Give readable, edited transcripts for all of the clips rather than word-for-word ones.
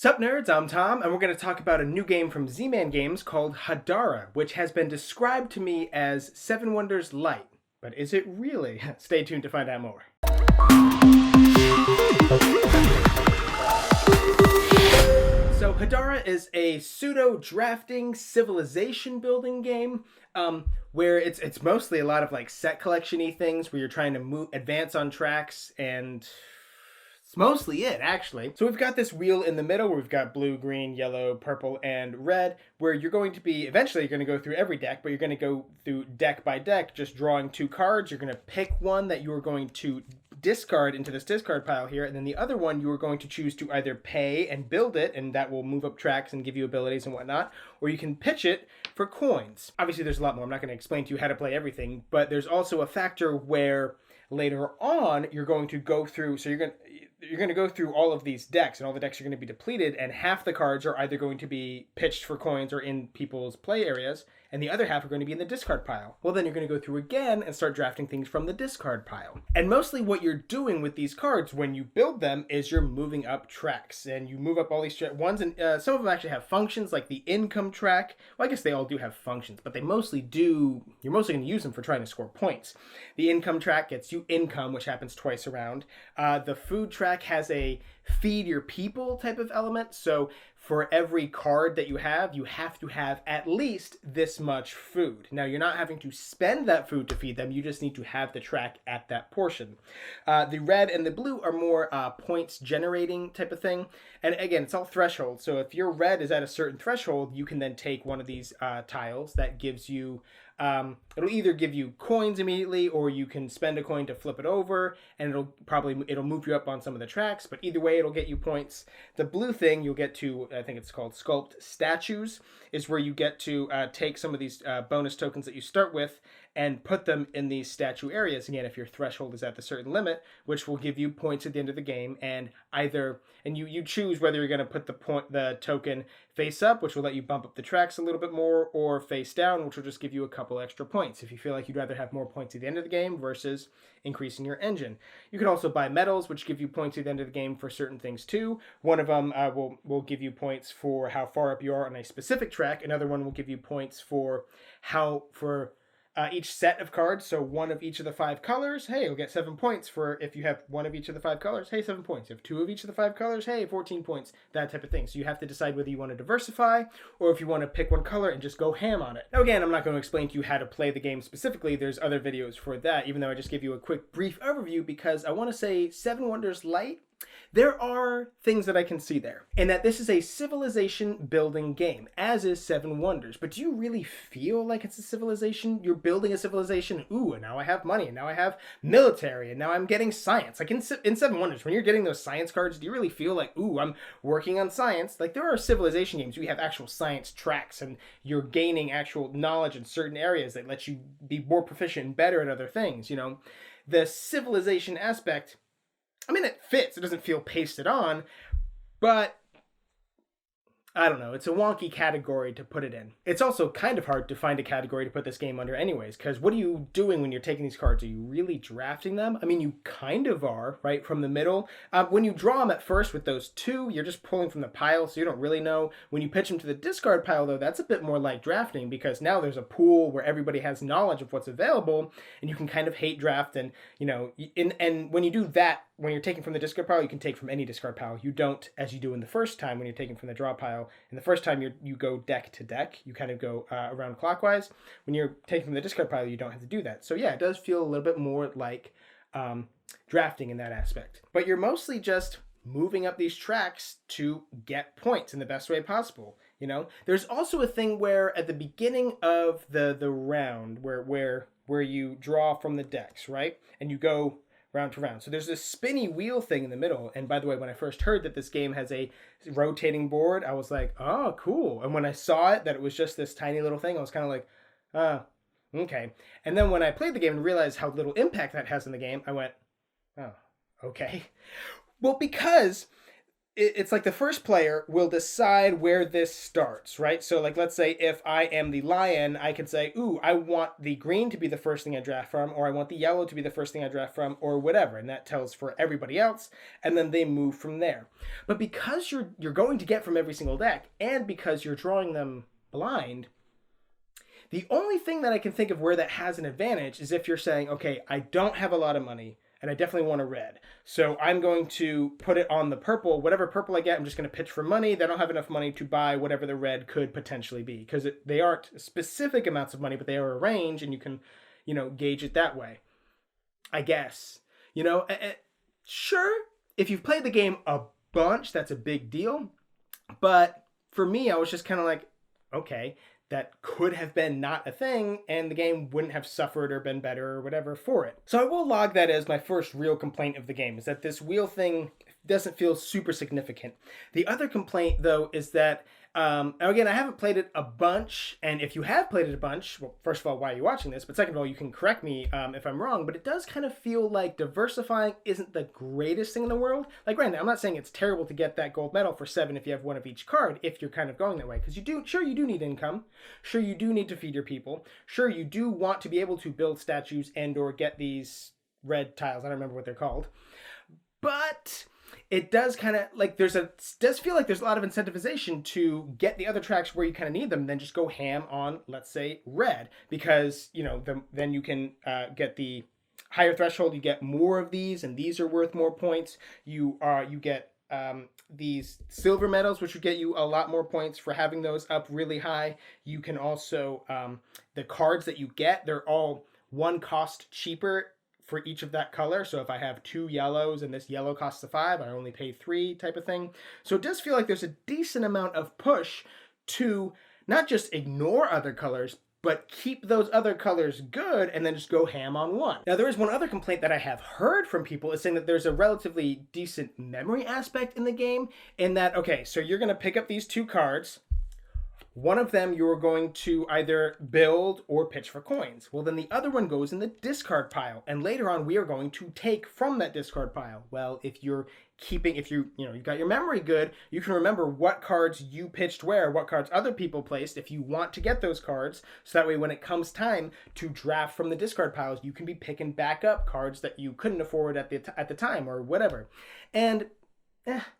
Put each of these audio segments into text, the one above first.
Sup nerds, I'm Tom, and we're going to talk about a new game from Z-Man Games called Hadara, which has been described to me as Seven Wonders Light. But is it really? Stay tuned to find out more. So Hadara is a pseudo-drafting civilization building game where it's mostly a lot of like set collection-y things where you're trying to advance on tracks, and it's mostly it, actually. So we've got this wheel in the middle where we've got blue, green, yellow, purple, and red, where you're going to be, eventually you're going to go through every deck, but you're going to go through deck by deck, just drawing two cards. You're going to pick one that you're going to discard into this discard pile here, and then the other one you are going to choose to either pay and build it, and that will move up tracks and give you abilities and whatnot, or you can pitch it for coins. Obviously there's a lot more. I'm not going to explain to you how to play everything, but there's also a factor where later on you're going to go through, so you're going to go through all of these decks, and all the decks are going to be depleted, and half the cards are either going to be pitched for coins or in people's play areas, and the other half are going to be in the discard pile. Well, then you're going to go through again and start drafting things from the discard pile. And mostly what you're doing with these cards when you build them is you're moving up tracks, and you move up all these ones, and some of them actually have functions, like the income track. Well, I guess they all do have functions, but they mostly do, you're mostly going to use them for trying to score points. The income track gets you income, which happens twice around. The food track has a feed your people type of element, so for every card that you have to have at least this much food. Now, you're not having to spend that food to feed them, you just need to have the track at that portion. The red and the blue are more points generating type of thing, and again, it's all threshold, so if your red is at a certain threshold, you can then take one of these tiles that gives you it'll either give you coins immediately, or you can spend a coin to flip it over, and it'll move you up on some of the tracks, but either way it'll get you points. The blue thing you'll get to, I think it's called sculpt statues, is where you get to take some of these bonus tokens that you start with and put them in these statue areas, again if your threshold is at the certain limit, which will give you points at the end of the game. And you choose whether you're going to put the token face up, which will let you bump up the tracks a little bit more, or face down, which will just give you a couple extra points if you feel like you'd rather have more points at the end of the game versus increasing your engine. You can also buy medals, which give you points at the end of the game for certain things too. One of them will give you points for how far up you are on a specific track. Another one will give you points for each set of cards, so one of each of the 5 colors, hey, you'll get 7 points. For if you have one of each of the 5 colors, hey, 7 points. If 2 of each of the 5 colors, hey, 14 points, that type of thing. So you have to decide whether you want to diversify or if you want to pick one color and just go ham on it. Now again, I'm not going to explain to you how to play the game specifically. There's other videos for that, even though I just gave you a quick brief overview, because I want to say Seven Wonders Light, there are things that I can see there, and that this is a civilization building game, as is Seven Wonders. But do you really feel like it's a civilization? You're building a civilization, ooh, and now I have money, and now I have military, and now I'm getting science. Like in Seven Wonders, when you're getting those science cards, do you really feel like, ooh, I'm working on science? Like, there are civilization games where you have actual science tracks, and you're gaining actual knowledge in certain areas that let you be more proficient and better at other things, you know? The civilization aspect, I mean, it fits. It doesn't feel pasted on, but I don't know. It's a wonky category to put it in. It's also kind of hard to find a category to put this game under anyways, because what are you doing when you're taking these cards? Are you really drafting them? I mean, you kind of are, right, from the middle. When you draw them at first with those 2, you're just pulling from the pile, so you don't really know. When you pitch them to the discard pile, though, that's a bit more like drafting, because now there's a pool where everybody has knowledge of what's available, and you can kind of hate draft, and, you know, and when you do that, when you're taking from the discard pile, you can take from any discard pile. You don't, as you do in the first time when you're taking from the draw pile. In the first time, you go deck to deck. You kind of go around clockwise. When you're taking from the discard pile, you don't have to do that. So yeah, it does feel a little bit more like drafting in that aspect. But you're mostly just moving up these tracks to get points in the best way possible. You know, there's also a thing where at the beginning of the round where you draw from the decks, right, and you go round to round. So there's this spinny wheel thing in the middle. And by the way, when I first heard that this game has a rotating board, I was like, oh, cool. And when I saw it, that it was just this tiny little thing, I was kind of like, okay. And then when I played the game and realized how little impact that has in the game, I went, oh, okay. Well, because it's like the first player will decide where this starts, right? So, like, let's say if I am the lion, I can say, ooh, I want the green to be the first thing I draft from, or I want the yellow to be the first thing I draft from, or whatever. And that tells for everybody else, and then they move from there. But because you're going to get from every single deck, and because you're drawing them blind, the only thing that I can think of where that has an advantage is if you're saying, okay, I don't have a lot of money and I definitely want a red. So I'm going to put it on the purple. Whatever purple I get, I'm just going to pitch for money. They don't have enough money to buy whatever the red could potentially be because they aren't specific amounts of money, but they are a range and you can, gauge it that way. I guess. Sure, if you've played the game a bunch, that's a big deal. But for me, I was just kind of like, okay, that could have been not a thing, and the game wouldn't have suffered or been better or whatever for it. So I will log that as my first real complaint of the game, is that this wheel thing doesn't feel super significant. The other complaint, though, is that, again, I haven't played it a bunch, and if you have played it a bunch, well, first of all, why are you watching this? But second of all, you can correct me if I'm wrong, but it does kind of feel like diversifying isn't the greatest thing in the world. Like, granted, I'm not saying it's terrible to get that gold medal for 7 if you have one of each card, if you're kind of going that way, because you do need income. Sure, you do need to feed your people. Sure, you do want to be able to build statues and or get these red tiles. I don't remember what they're called. But it does kind of like does feel like there's a lot of incentivization to get the other tracks where you kind of need them, and then just go ham on, let's say, red, because then you can get the higher threshold. You get more of these, and these are worth more points. You get these silver medals, which would get you a lot more points for having those up really high. You can also the cards that you get, they're all one cost cheaper for each of that color. So if I have 2 yellows and this yellow costs a 5, I only pay 3 type of thing. So it does feel like there's a decent amount of push to not just ignore other colors, but keep those other colors good and then just go ham on one. Now, there is one other complaint that I have heard from people, is saying that there's a relatively decent memory aspect in the game, in that, okay, so you're gonna pick up these 2 cards. One of them you're going to either build or pitch for coins. Well, then the other one goes in the discard pile, and later on we are going to take from that discard pile. Well, if you've got your memory good, you can remember what cards you pitched where, what cards other people placed, if you want to get those cards, so that way when it comes time to draft from the discard piles, you can be picking back up cards that you couldn't afford at the time or whatever. And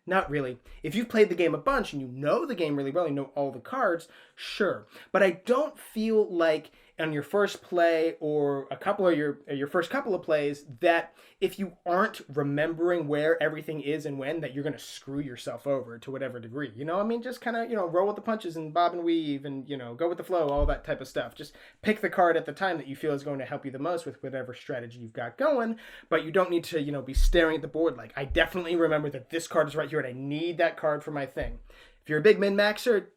not really. If you've played the game a bunch and you know the game really well, you know all the cards, sure. But I don't feel like on your first play or a couple of your first couple of plays that if you aren't remembering where everything is and when, that you're going to screw yourself over to whatever degree. Just kind of, roll with the punches and bob and weave and, go with the flow, all that type of stuff. Just pick the card at the time that you feel is going to help you the most with whatever strategy you've got going, but you don't need to, be staring at the board like, I definitely remember that this card is right here and I need that card for my thing. If you're a big min-maxer,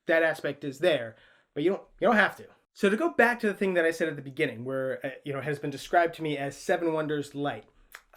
that aspect is there, but you don't have to. So to go back to the thing that I said at the beginning, where has been described to me as 7 Wonders light,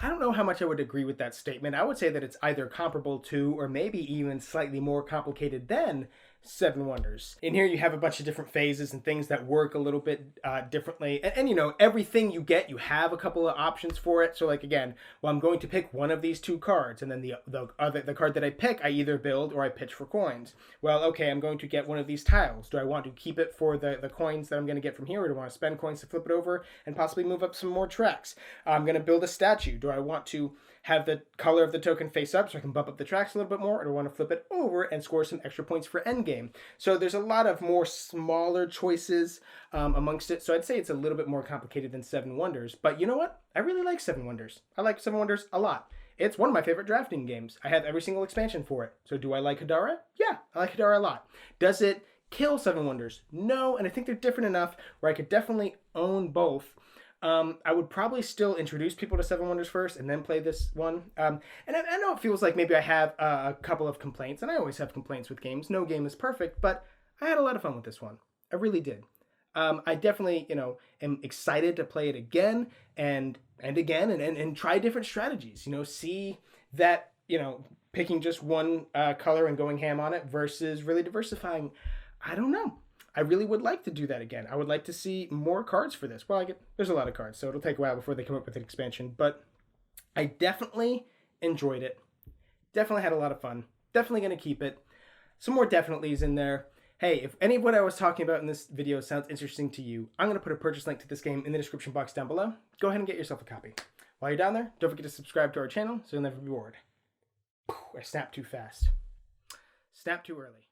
I don't know how much I would agree with that statement. I would say that it's either comparable to or maybe even slightly more complicated than 7 Wonders. In here you have a bunch of different phases and things that work a little bit differently. And everything you get, you have a couple of options for it. So like again, well, I'm going to pick one of these 2 cards, and then the card that I pick, I either build or I pitch for coins. Well, okay, I'm going to get one of these tiles. Do I want to keep it for the coins that I'm going to get from here, or do I want to spend coins to flip it over and possibly move up some more tracks? I'm going to build a statue. Do I want to have the color of the token face up so I can bump up the tracks a little bit more, or do I want to flip it over and score some extra points for endgame? So there's a lot of more smaller choices amongst it. So I'd say it's a little bit more complicated than 7 Wonders. But you know what? I really like 7 Wonders. I like 7 Wonders a lot. It's one of my favorite drafting games. I have every single expansion for it. So do I like Hadara? Yeah, I like Hadara a lot. Does it kill 7 Wonders? No, and I think they're different enough where I could definitely own both. I would probably still introduce people to 7 Wonders first and then play this one. And I know it feels like maybe I have a couple of complaints, and I always have complaints with games. No game is perfect, but I had a lot of fun with this one. I really did. I definitely, am excited to play it again and again and try different strategies. See that, picking just one color and going ham on it versus really diversifying. I don't know. I really would like to do that again. I would like to see more cards for this. Well, there's a lot of cards, so it'll take a while before they come up with an expansion. But I definitely enjoyed it. Definitely had a lot of fun. definitely going to keep it. Some more definitelys in there. Hey, if any of what I was talking about in this video sounds interesting to you, I'm going to put a purchase link to this game in the description box down below. Go ahead and get yourself a copy. While you're down there, don't forget to subscribe to our channel so you'll never be bored. I snapped too fast. Snapped too early.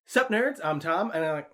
Sup nerds, I'm Tom, and I'm like...